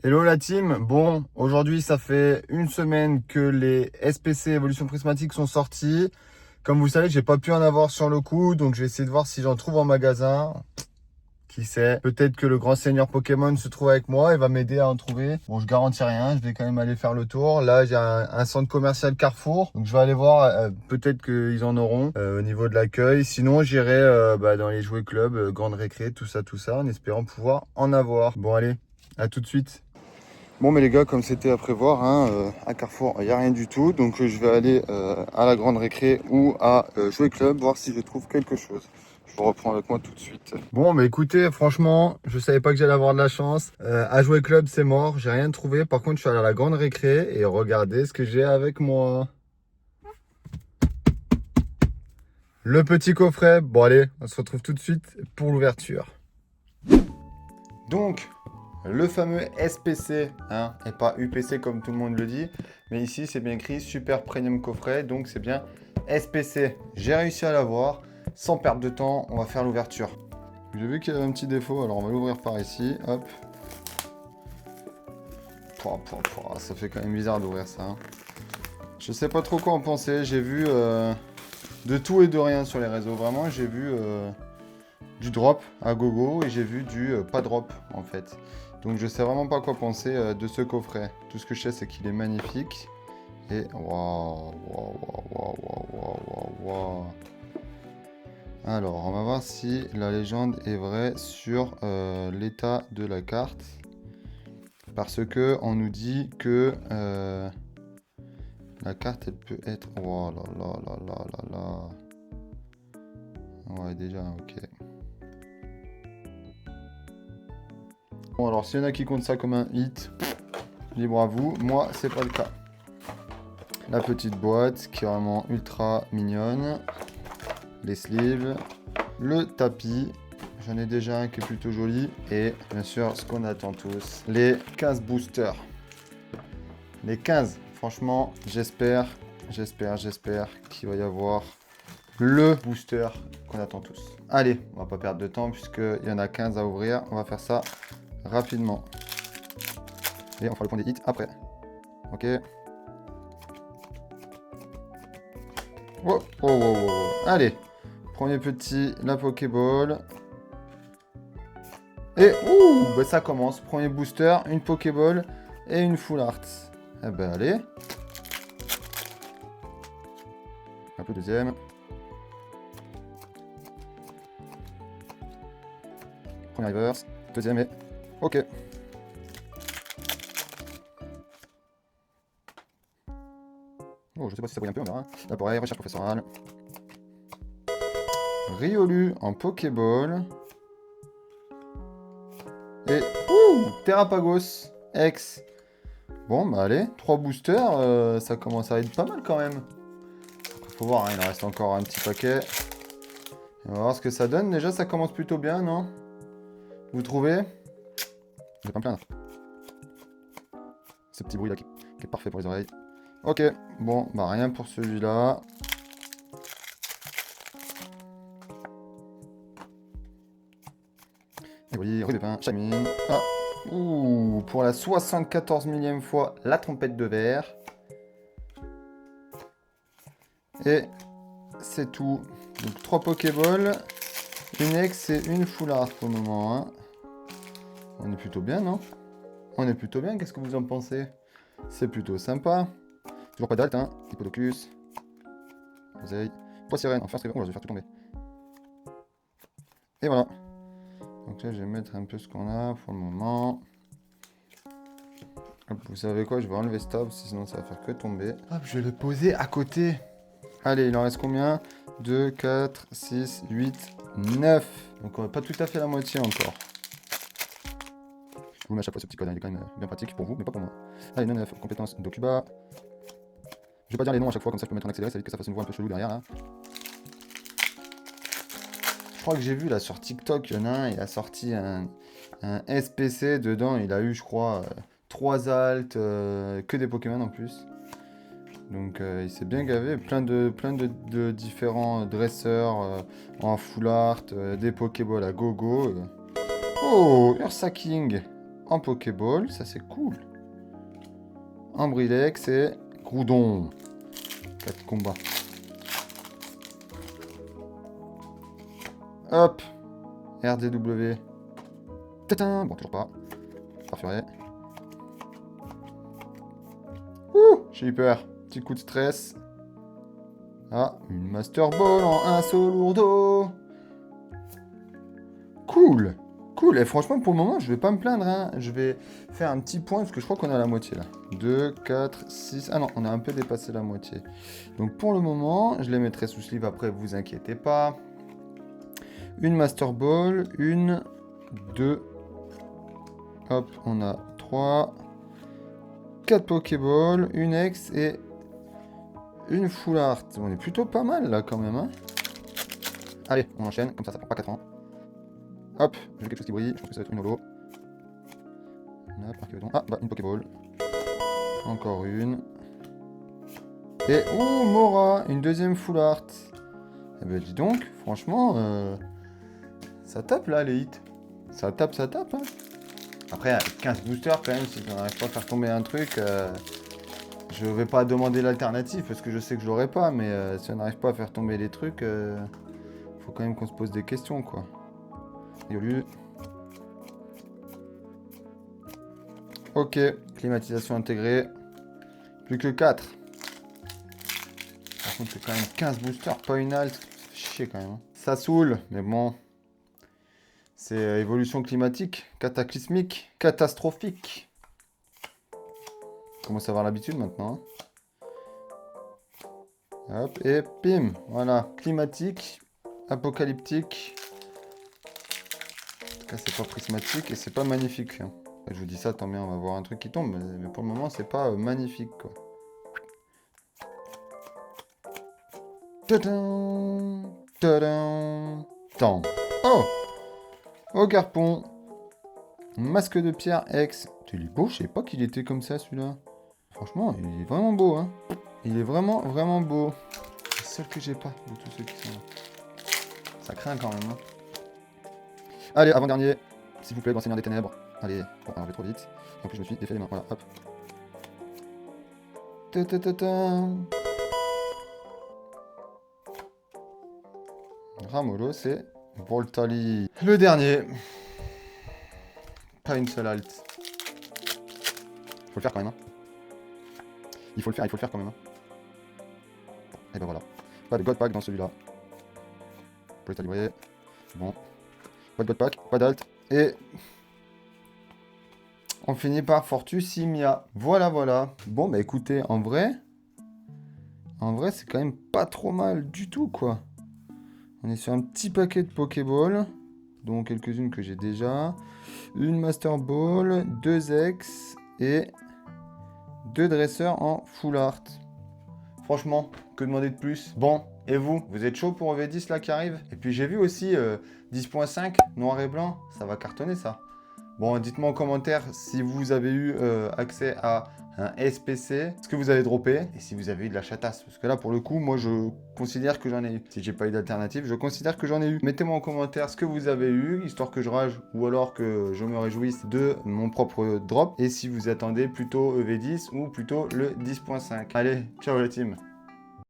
Hello la team, bon aujourd'hui ça fait une semaine que les SPC Évolution Prismatique sont sortis. Comme vous savez j'ai pas pu en avoir sur le coup donc je vais essayer de voir si j'en trouve en magasin. Qui sait, peut-être que le grand seigneur Pokémon se trouve avec moi et va m'aider à en trouver. Bon je garantis rien, je vais quand même aller faire le tour. Là j'ai un centre commercial Carrefour donc je vais aller voir, peut-être qu'ils en auront au niveau de l'accueil. Sinon j'irai dans les jouets clubs, grande récré, tout ça en espérant pouvoir en avoir. Bon allez, à tout de suite. Bon mais les gars, comme c'était à prévoir, à Carrefour, il n'y a rien du tout. Donc je vais aller à la grande récré ou à Jouet Club, voir si je trouve quelque chose. Je vous reprends avec moi tout de suite. Bon mais écoutez, franchement, je savais pas que j'allais avoir de la chance. À Jouet Club, c'est mort, j'ai rien trouvé. Par contre, je suis allé à la grande récré et regardez ce que j'ai avec moi. Le petit coffret. Bon allez, on se retrouve tout de suite pour l'ouverture. Donc, le fameux SPC, et pas UPC comme tout le monde le dit, mais ici c'est bien écrit Super Premium Coffret, donc c'est bien SPC. J'ai réussi à l'avoir, sans perdre de temps, on va faire l'ouverture. J'ai vu qu'il y avait un petit défaut, alors on va l'ouvrir par ici, hop. Ça fait quand même bizarre d'ouvrir ça. Je sais pas trop quoi en penser, j'ai vu de tout et de rien sur les réseaux, vraiment j'ai vu du drop à gogo et j'ai vu du pas drop en fait. Donc je sais vraiment pas quoi penser de ce coffret. Tout ce que je sais c'est qu'il est magnifique. Et waouh. Alors on va voir si la légende est vraie sur l'état de la carte. Parce que on nous dit que la carte elle peut être... Oh là là là là là là. Ouais déjà ok. Bon alors s'il y en a qui comptent ça comme un hit, libre à vous, moi c'est pas le cas. La petite boîte qui est vraiment ultra mignonne, les sleeves, le tapis, j'en ai déjà un qui est plutôt joli, et bien sûr ce qu'on attend tous, les 15 boosters. Les 15, franchement j'espère qu'il va y avoir le booster qu'on attend tous. Allez, on va pas perdre de temps puisqu'il y en a 15 à ouvrir, on va faire ça rapidement. Et on fera le point des hits après. Ok. Oh, oh, oh, oh. Allez, premier petit, la Pokéball. Et ouh, bah ça commence. Premier booster, une Pokéball et une Full Art. Eh ben allez. Un peu deuxième. Premier reverse, deuxième et... Ok. Oh, je sais pas si ça brille un peu, on verra. Là pareil, recherche professorale. Riolu en Pokéball. Et ouh, Terrapagos X. Bon, bah allez, 3 boosters, ça commence à être pas mal quand même. Faut voir, il en reste encore un petit paquet. On va voir ce que ça donne. Déjà, ça commence plutôt bien, non? Vous trouvez? Je vais pas me plaindre. Ce petit bruit là qui est parfait pour les oreilles. Ok, bon, bah rien pour celui-là. Et oui, rue de pain, Shining. Ah, ouh, pour la 74 millième fois, la trompette de verre. Et c'est tout. Donc 3 Pokéballs, une X et une Full Art pour le moment. Hein. On est plutôt bien, non? On est plutôt bien, qu'est-ce que vous en pensez? C'est plutôt sympa. Toujours pas d'alt, hein. Hippodocus. Oseille. Poissirène. Enfin, oh, je vais faire tout tomber. Et voilà. Donc là, je vais mettre un peu ce qu'on a pour le moment. Hop, vous savez quoi? Je vais enlever stop, sinon ça va faire que tomber. Hop, je vais le poser à côté. Allez, il en reste combien? 2, 4, 6, 8, 9. Donc on n'a pas tout à fait la moitié encore. Je vous mets à chaque fois ce petit code, hein, il est quand même bien pratique pour vous, mais pas pour moi. Allez, 9, compétences d'Okuba. Je vais pas dire les noms à chaque fois, comme ça je peux mettre en accéléré, ça évite que ça fasse une voix un peu chelou derrière. Là. Je crois que j'ai vu là sur TikTok, il y en a un, il a sorti un SPC dedans, il a eu, je crois, 3 altes, que des Pokémon en plus. Donc il s'est bien gavé, plein de différents dresseurs en full art, des Pokéballs à gogo. Oh, Ursa King. en Pokéball, ça c'est cool. En Brilex et Groudon. 4 combats. Hop. RDW. Tatin. Bon, toujours pas. Parfuré. Ouh, j'ai eu peur. Petit coup de stress. Ah, une Master Ball en un seul lourdeau. Cool. Cool. Et franchement, pour le moment, je vais pas me plaindre. Hein. Je vais faire un petit point parce que je crois qu'on est à la moitié là. 2, 4, 6. Ah non, on a un peu dépassé la moitié. Donc pour le moment, je les mettrai sous sleeve après, vous inquiétez pas. Une Master Ball, une, 2. Hop, on a 3. 4 Pokéball, une X et une Full Art. On est plutôt pas mal là quand même. Hein. Allez, on enchaîne, comme ça prend pas 4 ans. Hop, j'ai quelque chose qui brille, je pense que ça va être une holo. Ah, bah une Pokéball. Encore une. Et, oh, Mora, une deuxième Full Art. Eh ben dis donc, franchement, ça tape là les hits. Ça tape, hein. Après, avec 15 boosters quand même, si on n'arrive pas à faire tomber un truc, je vais pas demander l'alternative parce que je sais que je l'aurai pas, mais si on n'arrive pas à faire tomber les trucs, faut quand même qu'on se pose des questions quoi. Yolu. Ok, climatisation intégrée. Plus que 4. Par contre, c'est quand même 15 boosters, pas une alt. Ça fait chier quand même. Hein. Ça saoule, mais bon. C'est évolution climatique, cataclysmique, catastrophique. On commence à avoir l'habitude maintenant. Hop, et pim. Voilà, climatique, apocalyptique. En tout cas, c'est pas prismatique et c'est pas magnifique. Hein. Je vous dis ça, tant bien, on va voir un truc qui tombe. Mais pour le moment, c'est pas magnifique, quoi. Tadam, tadam, tant. Oh! Oh, Garpon. Masque de pierre X. Il est beau, je savais pas qu'il était comme ça, celui-là. Franchement, il est vraiment beau, hein. Il est vraiment, vraiment beau. C'est le seul que j'ai pas de tous ceux qui sont là. Ça craint quand même, hein. Allez, avant-dernier. S'il vous plaît, grand seigneur des ténèbres. Allez, bon, on va trop vite. En plus, je me suis défait les mains. Voilà, hop. Ta-ta-ta-ta. Ramolo, c'est Voltali. Le dernier. Pas une seule alt. Faut le faire quand même. Hein. Il faut le faire quand même. Hein. Et ben voilà. Pas de God Pack dans celui-là. Pour les librer. Bon. Pas de God Pack, pas d'alt. Et on finit par Fortusimia. Voilà, voilà. Bon, bah écoutez, en vrai, c'est quand même pas trop mal du tout, quoi. On est sur un petit paquet de Pokéball, dont quelques-unes que j'ai déjà. Une Master Ball, 2 X et 2 dresseurs en Full Art. Franchement, que demander de plus? Bon, et vous? Vous êtes chaud pour V10 là qui arrive? Et puis j'ai vu aussi 10.5, noir et blanc, ça va cartonner ça. Bon, dites-moi en commentaire si vous avez eu accès à un SPC, ce que vous avez droppé, et si vous avez eu de la chatasse. Parce que là, pour le coup, moi, je considère que j'en ai eu. Si j'ai pas eu d'alternative, je considère que j'en ai eu. Mettez-moi en commentaire ce que vous avez eu, histoire que je rage, ou alors que je me réjouisse de mon propre drop. Et si vous attendez plutôt EV10 ou plutôt le 10.5. Allez, ciao la team!